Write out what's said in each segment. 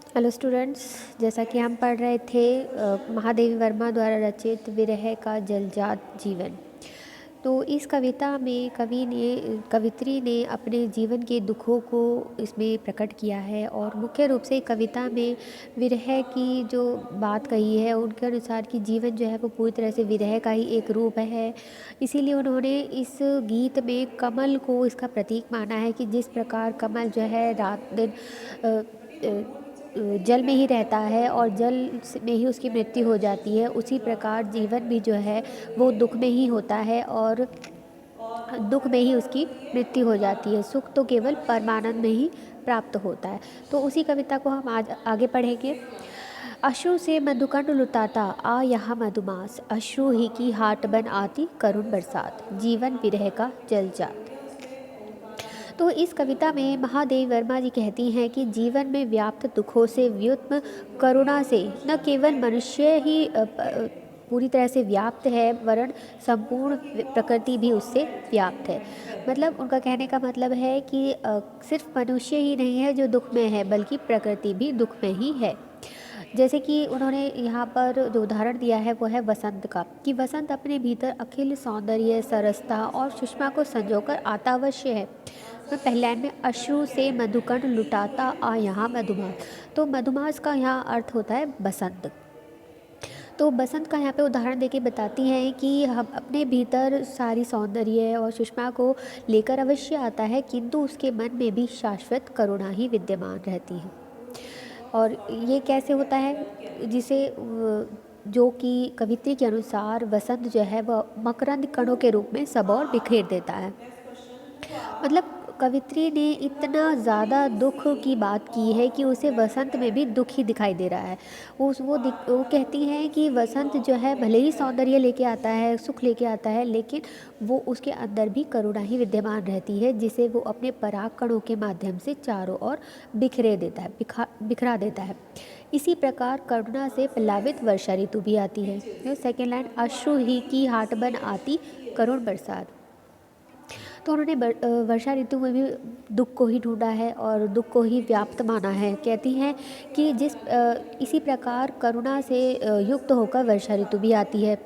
Hello students. जैसा कि हम पढ़ रहे थे महादेवी वर्मा द्वारा रचित विरह का जलजात जीवन। तो इस कविता में कवित्री ने अपने जीवन के दुखों को इसमें प्रकट किया है और मुख्य रूप से कविता में विरह की जो बात कही है उनके अनुसार कि जीवन जो है वो पूरी तरह से विरह का ही एक रूप है। इसीलिए उन्होंने इस गीत में कमल को इसका प्रतीक माना है कि जिस प्रकार कमल जो है रात दिन जल में ही रहता है और जल में ही उसकी मृत्यु हो जाती है, उसी प्रकार जीवन भी जो है वो दुख में ही होता है और दुख में ही उसकी मृत्यु हो जाती है। सुख तो केवल परमानंद में ही प्राप्त होता है। तो उसी कविता को हम आज आगे पढ़ेंगे। अश्रु से मधुकंड लुटाता आ यहाँ मधुमास, अश्रु ही की हाट बन आती करुण बरसात, जीवन विरह का जल जात। तो इस कविता में महादेवी वर्मा जी कहती हैं कि जीवन में व्याप्त दुखों से व्युत्पन्न करुणा से न केवल मनुष्य ही पूरी तरह से व्याप्त है वरन संपूर्ण प्रकृति भी उससे व्याप्त है। मतलब उनका कहने का मतलब है कि सिर्फ मनुष्य ही नहीं है जो दुख में है बल्कि प्रकृति भी दुख में ही है। जैसे कि उन्होंने यहाँ पर जो उदाहरण दिया है वो है वसंत का, कि वसंत अपने भीतर अखिल सौंदर्य सरसता और सुषमा को संजोकर आता अवश्य है। तो पहले लाइन में अश्रु से मधुकण लुटाता आ यहाँ मधुमास, तो मधुमास का यहाँ अर्थ होता है बसंत। तो बसंत का यहाँ पे उदाहरण देके बताती हैं कि हम अपने भीतर सारी सौंदर्य और सुषमा को लेकर अवश्य आता है, किंतु उसके मन में भी शाश्वत करुणा ही विद्यमान रहती है। और ये कैसे होता है, जिसे जो कि कवित्री के अनुसार वसंत जो है वह मकरंद कणों के रूप में सब और बिखेर देता है। मतलब कवित्री ने इतना ज़्यादा दुख की बात की है कि उसे वसंत में भी दुख ही दिखाई दे रहा है। वो कहती हैं कि वसंत जो है भले ही सौंदर्य लेके आता है, सुख लेके आता है, लेकिन वो उसके अंदर भी करुणा ही विद्यमान रहती है, जिसे वो अपने पराग कणों के माध्यम से चारों ओर बिखरा देता है। इसी प्रकार करुणा से प्लावित वर्षा ऋतु भी आती है। सेकेंड लाइन, अश्रु ही की हाट बन आती करुण बरसात। तो उन्होंने वर्षा ऋतु में भी दुख को ही ढूंढा है और दुख को ही व्याप्त माना है। कहती हैं कि इसी प्रकार करुणा से युक्त होकर वर्षा ऋतु भी आती है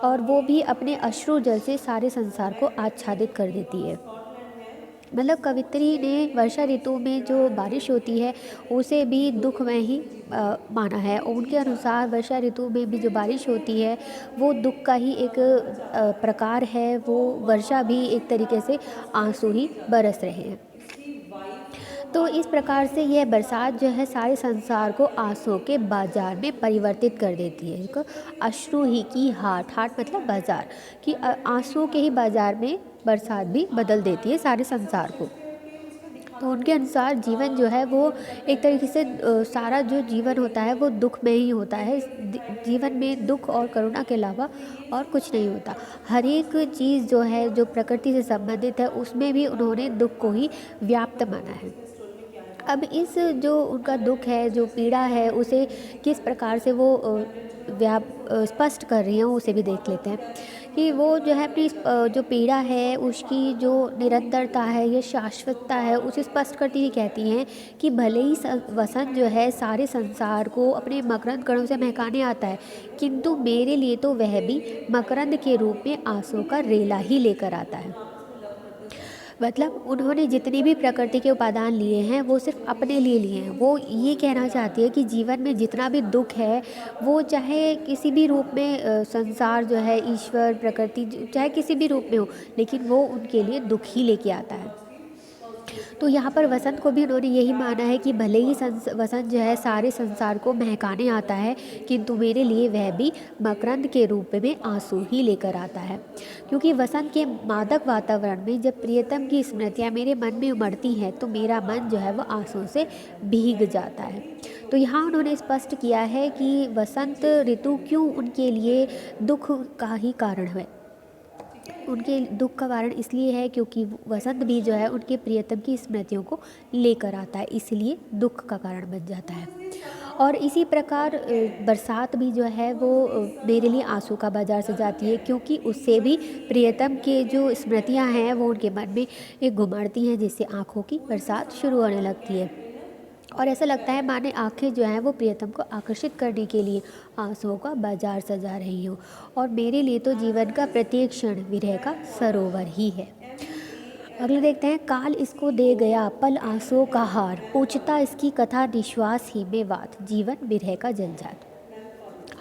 और वो भी अपने अश्रु जल से सारे संसार को आच्छादित कर देती है। मतलब कवित्री ने वर्षा ऋतु में जो बारिश होती है उसे भी दुख में ही माना है। उनके अनुसार वर्षा ऋतु में भी जो बारिश होती है वो दुख का ही एक प्रकार है। वो वर्षा भी एक तरीके से आंसू ही बरस रहे हैं। तो इस प्रकार से यह बरसात जो है सारे संसार को आंसुओं के बाजार में परिवर्तित कर देती है। एक अश्रु ही की हाट मतलब बाजार, कि आंसुओं के ही बाजार में बरसात भी बदल देती है सारे संसार को। तो उनके अनुसार जीवन जो है वो एक तरीके से सारा जो जीवन होता है वो दुख में ही होता है। जीवन में दुख और करुणा के अलावा और कुछ नहीं होता। हर एक चीज़ जो है जो प्रकृति से संबंधित है उसमें भी उन्होंने दुख को ही व्याप्त माना है। अब इस जो उनका दुख है, जो पीड़ा है, उसे किस प्रकार से वो स्पष्ट कर रही हैं उसे भी देख लेते हैं। कि वो जो है अपनी जो पीड़ा है उसकी जो निरंतरता है, ये शाश्वतता है, उसे स्पष्ट करती हुई कहती हैं कि भले ही वसंत जो है सारे संसार को अपने मकरंद कणों से महकाने आता है, किंतु मेरे लिए तो वह भी मकरंद के रूप में आंसू का रेला ही लेकर आता है। मतलब उन्होंने जितने भी प्रकृति के उपादान लिए हैं वो सिर्फ अपने लिए लिए हैं। वो ये कहना चाहती है कि जीवन में जितना भी दुख है वो चाहे किसी भी रूप में संसार जो है, ईश्वर, प्रकृति, चाहे किसी भी रूप में हो, लेकिन वो उनके लिए दुख ही लेके आता है। तो यहाँ पर वसंत को भी उन्होंने यही माना है कि भले ही वसंत जो है सारे संसार को महकाने आता है, किंतु मेरे लिए वह भी मकरंद के रूप में आंसू ही लेकर आता है। क्योंकि वसंत के मादक वातावरण में जब प्रियतम की स्मृतियाँ मेरे मन में उमड़ती हैं तो मेरा मन जो है वो आंसू से भीग जाता है। तो यहाँ उन्होंने स्पष्ट किया है कि वसंत ऋतु क्यों उनके लिए दुख का ही कारण है। उनके दुख का कारण इसलिए है क्योंकि वसंत भी जो है उनके प्रियतम की स्मृतियों को लेकर आता है, इसलिए दुख का कारण बन जाता है। और इसी प्रकार बरसात भी जो है वो मेरे लिए आंसू का बाजार सजाती है, क्योंकि उससे भी प्रियतम के जो स्मृतियां हैं वो उनके मन में एक घुमाड़ती हैं, जिससे आँखों की बरसात शुरू होने लगती है। और ऐसा लगता है माने आँखें जो हैं वो प्रियतम को आकर्षित करने के लिए आँसुओं का बाजार सजा रही हों। और मेरे लिए तो जीवन का प्रत्येक क्षण विरह का सरोवर ही है। अगले देखते हैं, काल इसको दे गया पल आँसुओं का हार, पूछता इसकी कथा निश्वास ही में वात, जीवन विरह का जंजाल।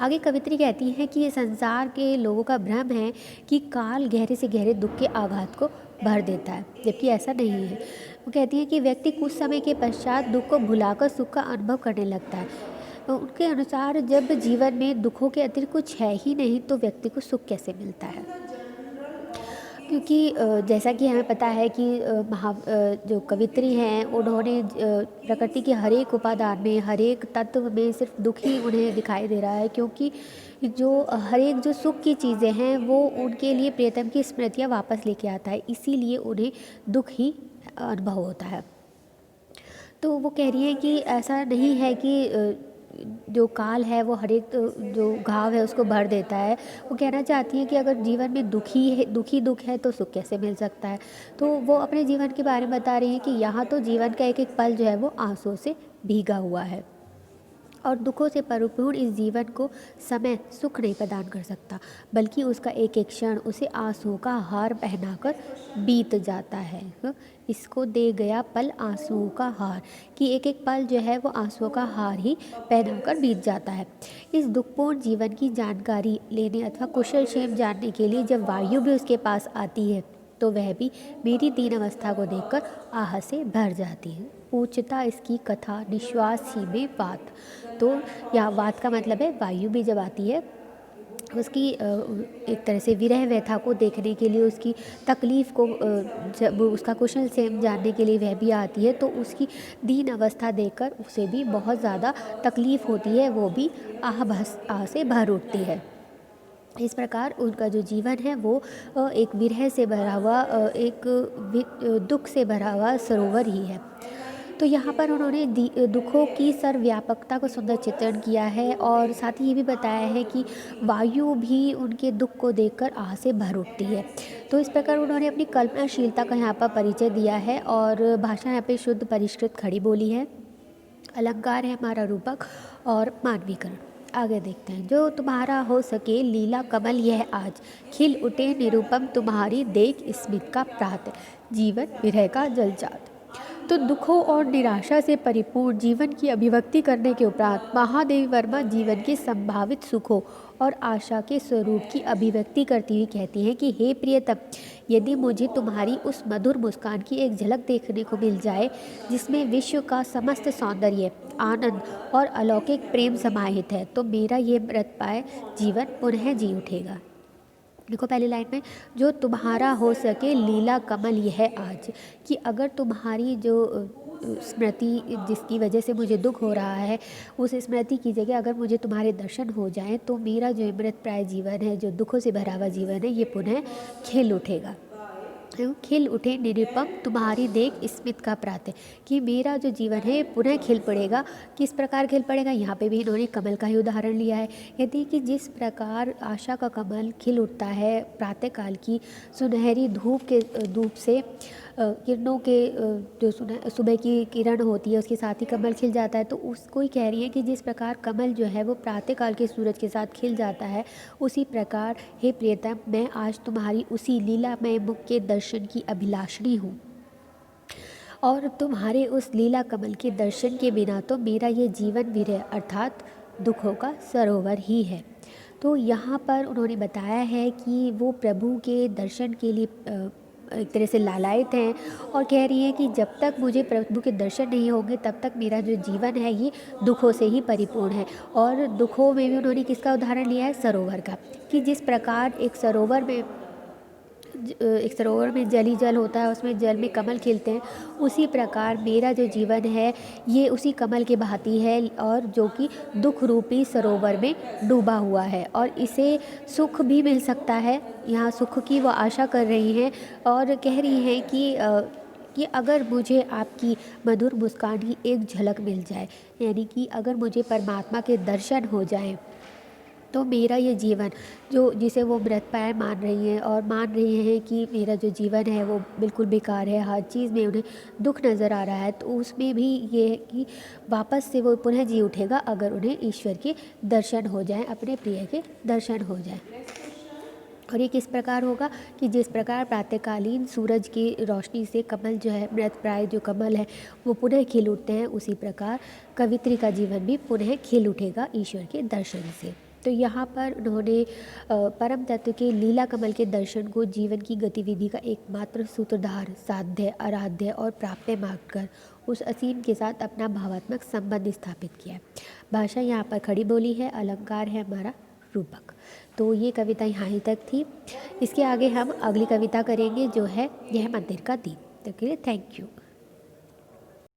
आगे कवित्री कहती हैं कि ये संसार के लोगों का भ्रम है कि काल गहरे से गहरे दुख के आघात को भर देता है, जबकि ऐसा नहीं है। वो कहती है कि व्यक्ति कुछ समय के पश्चात दुख को भुलाकर सुख का अनुभव करने लगता है। तो उनके अनुसार जब जीवन में दुखों के अतिरिक्त कुछ है ही नहीं तो व्यक्ति को सुख कैसे मिलता है। क्योंकि जैसा कि हमें पता है कि जो कवित्री हैं उन्होंने प्रकृति के हर एक उपादान में, हर एक तत्व में सिर्फ दुख ही उन्हें दिखाई दे रहा है, क्योंकि जो हर एक जो सुख की चीज़ें हैं वो उनके लिए प्रियतम की स्मृतियाँ वापस लेके आता है, इसीलिए उन्हें दुख ही अनुभव होता है। तो वो कह रही है कि ऐसा नहीं है कि जो काल है वो हर एक जो घाव है उसको भर देता है। वो कहना चाहती हैं कि अगर जीवन में दुख है तो सुख कैसे मिल सकता है। तो वो अपने जीवन के बारे में बता रही हैं कि यहाँ तो जीवन का एक एक पल जो है वो आंसुओं से भीगा हुआ है और दुखों से परिपूर्ण इस जीवन को समय सुख नहीं प्रदान कर सकता, बल्कि उसका एक एक क्षण उसे आंसुओं का हार पहनाकर बीत जाता है। इसको दे गया पल आंसुओं का हार, कि एक एक पल जो है वो आंसुओं का हार ही पहनाकर बीत जाता है। इस दुखपूर्ण जीवन की जानकारी लेने अथवा कुशल क्षेम जानने के लिए जब वायु भी उसके पास आती है तो वह भी मेरी दीन अवस्था को देखकर आह से भर जाती है। पूछता इसकी कथा निश्वास ही में वात। तो यहाँ वात का मतलब है वायु भी जब आती है उसकी एक तरह से विरह व्यथा को देखने के लिए, उसकी तकलीफ़ को जब उसका कुशल क्षेम जानने के लिए वह भी आती है, तो उसकी दीन अवस्था देखकर उसे भी बहुत ज़्यादा तकलीफ़ होती है, वो भी आह से भर उठती है। इस प्रकार उनका जो जीवन है वो एक विरह से भरा हुआ दुख से भरा हुआ सरोवर ही है। तो यहाँ पर उन्होंने दुखों की सर्वव्यापकता को सुंदर चित्रण किया है और साथ ही ये भी बताया है कि वायु भी उनके दुख को देखकर आह से भर उठती है। तो इस प्रकार उन्होंने अपनी कल्पनाशीलता का यहाँ पर परिचय दिया है और भाषा यहाँ पे शुद्ध परिष्कृत खड़ी बोली है। अलंकार है हमारा रूपक और मानवीकरण। आगे देखते हैं, जो तुम्हारा हो सके लीला कमल यह आज, खिल उठे निरूपम तुम्हारी देख स्मित का प्रात, जीवन विरह का जलजात। तो दुखों और निराशा से परिपूर्ण जीवन की अभिव्यक्ति करने के उपरांत महादेवी वर्मा जीवन के संभावित सुखों और आशा के स्वरूप की अभिव्यक्ति करती हुई कहती हैं कि हे प्रियतम, यदि मुझे तुम्हारी उस मधुर मुस्कान की एक झलक देखने को मिल जाए जिसमें विश्व का समस्त सौंदर्य, आनंद और अलौकिक प्रेम समाहित है, तो मेरा ये मृतप्राय जीवन पुनः जी उठेगा। देखो पहली लाइन में, जो तुम्हारा हो सके लीला कमल यह आज, कि अगर तुम्हारी जो स्मृति जिसकी वजह से मुझे दुख हो रहा है उस स्मृति की जगह अगर मुझे तुम्हारे दर्शन हो जाएं तो मेरा जो मृतप्राय जीवन है, जो दुखों से भरा हुआ जीवन है, ये पुनः खिल उठेगा। खिल उठे निरुपम तुम्हारी देख स्मित का प्रातः, कि मेरा जो जीवन है पुनः खिल पड़ेगा। किस प्रकार खिल पड़ेगा, यहाँ पे भी इन्होंने कमल का ही उदाहरण लिया है। कहती है कि जिस प्रकार आशा का कमल खिल उठता है प्रातःकाल की सुनहरी धूप से किरणों के जो सुबह की किरण होती है उसके साथ ही कमल खिल जाता है, तो उसको ही कह रही है कि जिस प्रकार कमल जो है वो प्रातःकाल के सूरज के साथ खिल जाता है, उसी प्रकार हे प्रियतम, मैं आज तुम्हारी उसी लीलामय मुख के दर्शन की अभिलाषणी हूँ और तुम्हारे उस लीला कमल के दर्शन के बिना तो मेरा ये जीवन विरह अर्थात दुखों का सरोवर ही है। तो यहाँ पर उन्होंने बताया है कि वो प्रभु के दर्शन के लिए एक तरह से लालायित हैं और कह रही हैं कि जब तक मुझे प्रभु के दर्शन नहीं होंगे तब तक मेरा जो जीवन है ये दुखों से ही परिपूर्ण है। और दुखों में भी उन्होंने किसका उदाहरण लिया है, सरोवर का, कि जिस प्रकार एक सरोवर में जल ही जल होता है, उसमें जल में कमल खिलते हैं, उसी प्रकार मेरा जो जीवन है ये उसी कमल के भांति है और जो कि दुख रूपी सरोवर में डूबा हुआ है और इसे सुख भी मिल सकता है। यहाँ सुख की वो आशा कर रही हैं और कह रही हैं कि अगर मुझे आपकी मधुर मुस्कान की एक झलक मिल जाए, यानी कि अगर मुझे परमात्मा के दर्शन हो जाएं, तो मेरा ये जीवन जो जिसे वो मृतप्राय मान रही हैं और मान रही हैं कि मेरा जो जीवन है वो बिल्कुल बेकार है, हर चीज़ में उन्हें दुख नज़र आ रहा है, तो उसमें भी ये है कि वापस से वो पुनः जी उठेगा अगर उन्हें ईश्वर के दर्शन हो जाएं, अपने प्रिय के दर्शन हो जाएं। और ये किस प्रकार होगा कि जिस प्रकार प्रातःकालीन सूरज की रोशनी से कमल जो है, मृतप्राय जो कमल है वो पुनः खिल उठते हैं, उसी प्रकार कवित्री का जीवन भी पुनः खिल उठेगा ईश्वर के दर्शन से। तो यहाँ पर उन्होंने परम तत्व के लीला कमल के दर्शन को जीवन की गतिविधि का एकमात्र सूत्रधार, साध्य, आराध्य और प्राप्य मानकर उस असीम के साथ अपना भावात्मक संबंध स्थापित किया है। भाषा यहाँ पर खड़ी बोली है, अलंकार है हमारा रूपक। तो ये कविता यहाँ ही तक थी। इसके आगे हम अगली कविता करेंगे जो है यह मंदिर का दीप। तो के लिए थैंक यू।